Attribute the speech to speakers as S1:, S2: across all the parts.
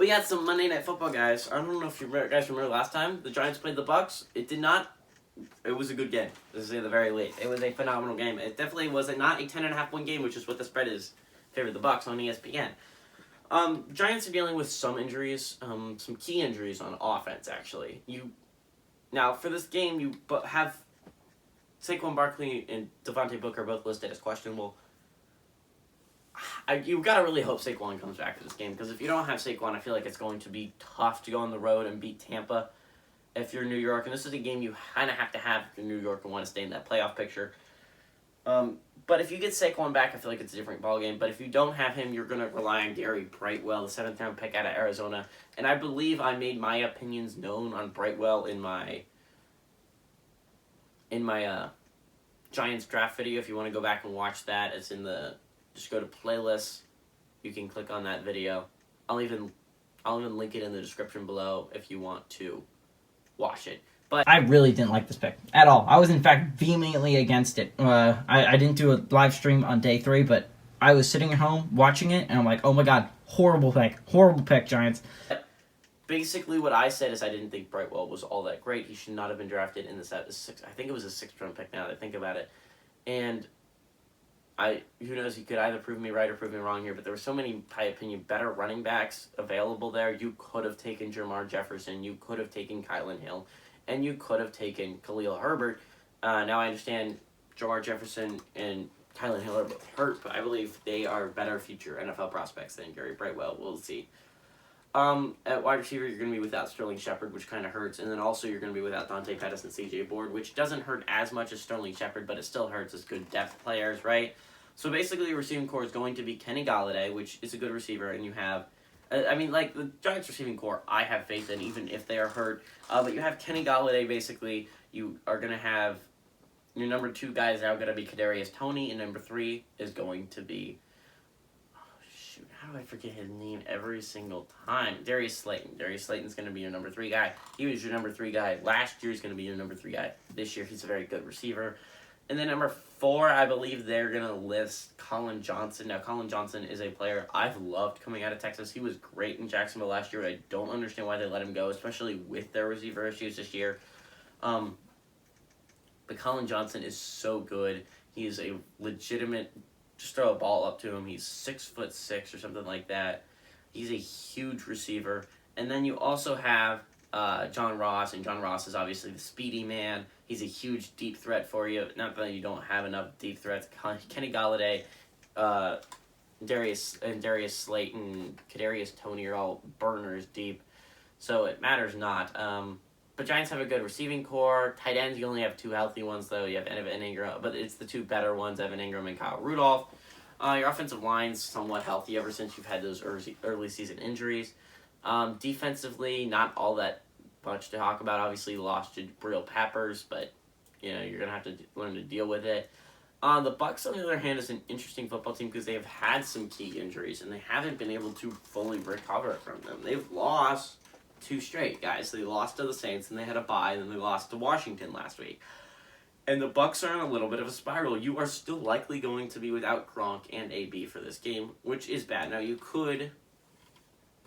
S1: We got some Monday Night Football, guys. I don't know if you guys remember last time the Giants played the Bucs. It was a good game. This is at the very least. It was a phenomenal game. It definitely was not a 10.5-point game, which is what the spread is. Favored the Bucs on ESPN. Giants are dealing with some injuries, some key injuries on offense. Actually, now for this game you have Saquon Barkley and Devontae Booker both listed as questionable. You gotta really hope Saquon comes back to this game, because if you don't have Saquon, I feel like it's going to be tough to go on the road and beat Tampa if you're New York, and this is a game you kind of have to have if you're New York and want to stay in that playoff picture. But if you get Saquon back, I feel like it's a different ballgame. But if you don't have him, you're going to rely on Gary Brightwell, the 7th-round pick out of Arizona. And I believe I made my opinions known on Brightwell in my Giants draft video. If you want to go back and watch that, it's in the... Just go to playlists. You can click on that video. I'll even link it in the description below if you want to watch it. But
S2: I really didn't like this pick at all. I was, in fact, vehemently against it. I didn't do a live stream on day 3, but I was sitting at home watching it, and I'm like, oh my god, horrible pick, Giants.
S1: Basically, what I said is I didn't think Brightwell was all that great. He should not have been drafted in the sixth. I think it was a 6th-round pick now that I think about it. And who knows, he could either prove me right or prove me wrong here, but there were so many, in my opinion, better running backs available there. You could have taken Jamar Jefferson, you could have taken Kylan Hill, and you could have taken Khalil Herbert. Now I understand Jamar Jefferson and Kylan Hill are both hurt, but I believe they are better future NFL prospects than Gary Brightwell. We'll see. At wide receiver, you're going to be without Sterling Shepard, which kind of hurts, and then also you're going to be without Dante Pettis and C.J. Board, which doesn't hurt as much as Sterling Shepard, but it still hurts as good depth players, right? So basically, your receiving core is going to be Kenny Golladay, which is a good receiver, and you have, the Giants receiving core, I have faith in, even if they are hurt. But you have Kenny Golladay, basically. You are going to have, your number 2 guy is now going to be Kadarius Toney, and number 3 is going to be, how do I forget his name every single time? Darius Slayton. Darius Slayton's going to be your number 3 guy. He was your number 3 guy last year. He's going to be your number 3 guy this year. He's a very good receiver. And then number 4, I believe they're going to list Colin Johnson. Now, Colin Johnson is a player I've loved coming out of Texas. He was great in Jacksonville last year. I don't understand why they let him go, especially with their receiver issues this year. But Colin Johnson is so good. He is a legitimate, just throw a ball up to him. He's 6'6" or something like that. He's a huge receiver. And then you also have John Ross, and John Ross is obviously the speedy man. He's a huge deep threat for you. Not that you don't have enough deep threats. Kenny Golladay, Darius Slayton, Kadarius Toney are all burners deep, so it matters not. But Giants have a good receiving core. Tight ends, you only have 2 healthy ones, though. You have Evan Ingram, but it's the 2 better ones, Evan Ingram and Kyle Rudolph. Your offensive line's somewhat healthy ever since you've had those early season injuries. Defensively, not all that much to talk about. Obviously, you lost Jabril Peppers, but you're going to have to learn to deal with it. The Bucs, on the other hand, is an interesting football team because they have had some key injuries, and they haven't been able to fully recover from them. They've lost 2 straight, guys. They lost to the Saints, and they had a bye, and then they lost to Washington last week. And the Bucs are in a little bit of a spiral. You are still likely going to be without Gronk and AB for this game, which is bad. Now, you could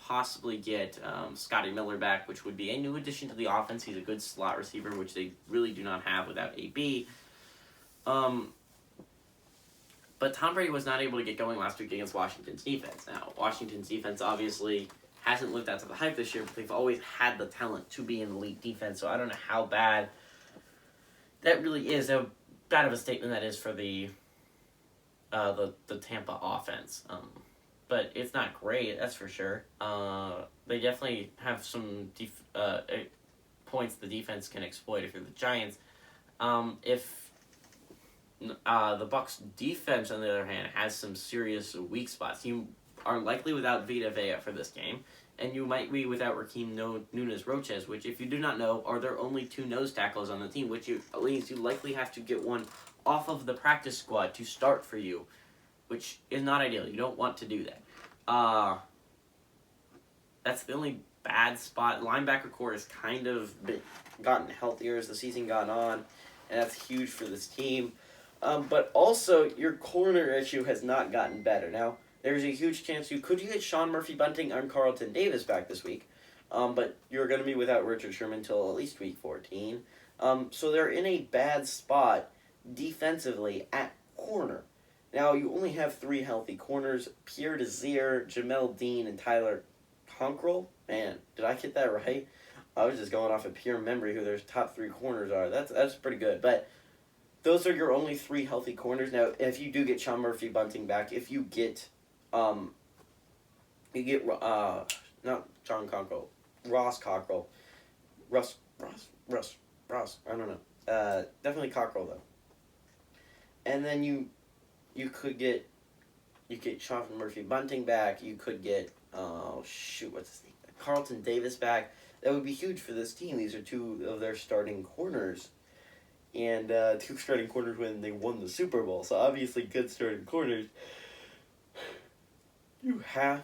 S1: possibly get Scotty Miller back, which would be a new addition to the offense. He's a good slot receiver, which they really do not have without AB. But Tom Brady was not able to get going last week against Washington's defense. Now, Washington's defense obviously hasn't lived up to the hype this year, but they've always had the talent to be an elite defense, so I don't know how bad that really is, how bad of a statement that is for the Tampa offense. But it's not great, that's for sure. They definitely have some points the defense can exploit if you're the Giants. If the Bucs defense, on the other hand, has some serious weak spots, you are likely without Vita Vea for this game, and you might be without Raheem Nunez-Roches, which, if you do not know, are there only 2 nose tackles on the team, which means you likely have to get one off of the practice squad to start for you, which is not ideal. You don't want to do that. That's the only bad spot. Linebacker core has kind of gotten healthier as the season got on, and that's huge for this team. But also, your corner issue has not gotten better. Now, there's a huge chance you get Sean Murphy-Bunting and Carlton Davis back this week. But you're going to be without Richard Sherman until at least week 14. So they're in a bad spot defensively at corner. Now, you only have 3 healthy corners: Pierre Desir, Jamel Dean, and Tyler Conkrell. Man, did I get that right? I was just going off of pure memory who their top 3 corners are. That's pretty good. But those are your only 3 healthy corners. Now, if you do get Sean Murphy-Bunting back, if you get, not John Conkrell, Ross Cockrell. Ross, I don't know. Definitely Cockrell, though. And then you could get Sean Murphy-Bunting back. You could get, what's his name? Carlton Davis back. That would be huge for this team. These are 2 of their starting corners. And 2 starting corners when they won the Super Bowl. So obviously good starting corners. You have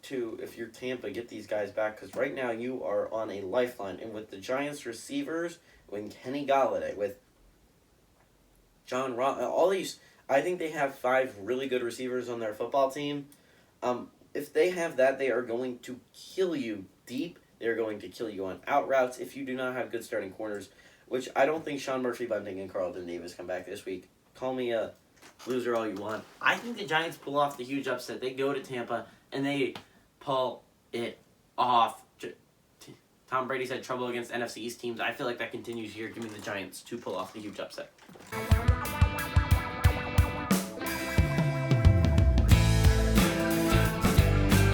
S1: to, if you're Tampa, get these guys back, because right now you are on a lifeline. And with the Giants receivers, with Kenny Galladay, with John Ross, all these, I think they have 5 really good receivers on their football team. If they have that, they are going to kill you deep. They're going to kill you on out routes if you do not have good starting corners, which I don't think Sean Murphy-Bunting and Carlton Davis come back this week. Call me a loser all you want. I think the Giants pull off the huge upset. They go to Tampa, and they pull it off. Tom Brady's had trouble against NFC East teams. I feel like that continues here. Give me the Giants to pull off the huge upset.